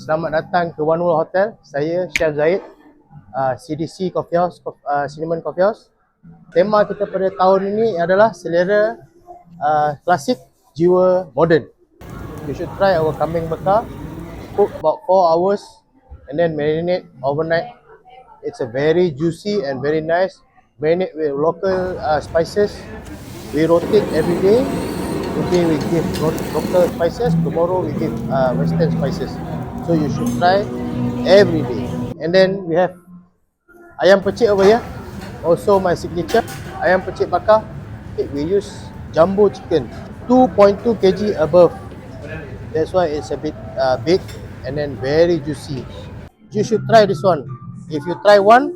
Selamat datang ke One World Hotel. Saya Chef Zaid, CDC Coffee House, Cinnamon Coffee House. Tema kita pada tahun ini adalah selera klasik, jiwa moden. You should try our kambing bakar. Cook about 4 hours and then marinate overnight. It's a very juicy and very nice. Marinate with local spices. We rotate every day. Today we give local spices, tomorrow we give western spices. So you should try every day. And then we have ayam pecik over here. Also my signature, ayam pecik bakar. We use jumbo chicken, 2.2 kg above. That's why it's a bit big and then very juicy. You should try this one. If you try one,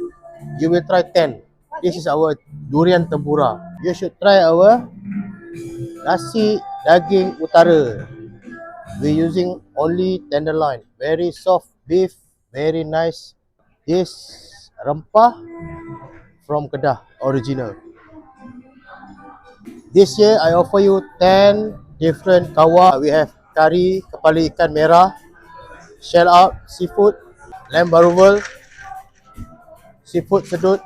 you will try 10. This is our durian tempura. You should try our nasi daging utara. We're using only tenderloin. Very soft beef, very nice. This rempah from Kedah, original. This year I offer you 10 different kawah. We have kari kepala ikan merah, shell out, seafood, lamb baruvel, seafood sedut,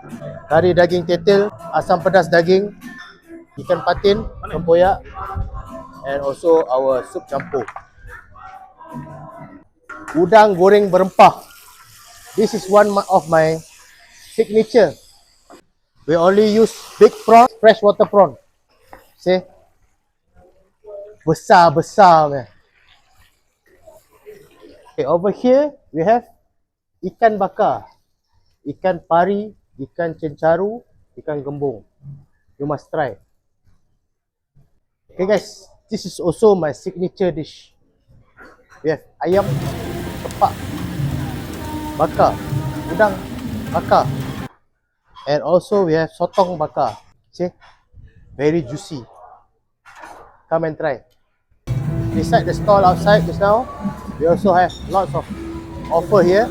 kari daging tetel, asam pedas daging, ikan patin, tempoyak, and also our soup campur. Udang goreng berempah. This is one of my signature. We only use big prawn, freshwater prawn. See? Besar-besar. Okay, over here we have ikan bakar, ikan pari, ikan cencaru, ikan gembung. You must try. Okay guys, this is also my signature dish. We have ayam kepak bakar, udang bakar, and also we have sotong bakar. See, very juicy. Come and try. Beside the stall outside just now, we also have lots of offer here.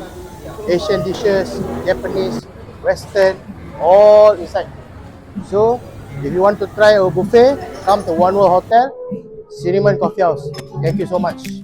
Asian dishes, Japanese, Western, all inside. So if you want to try our buffet, come to One World Hotel, Cinnamon Coffee House. Thank you so much.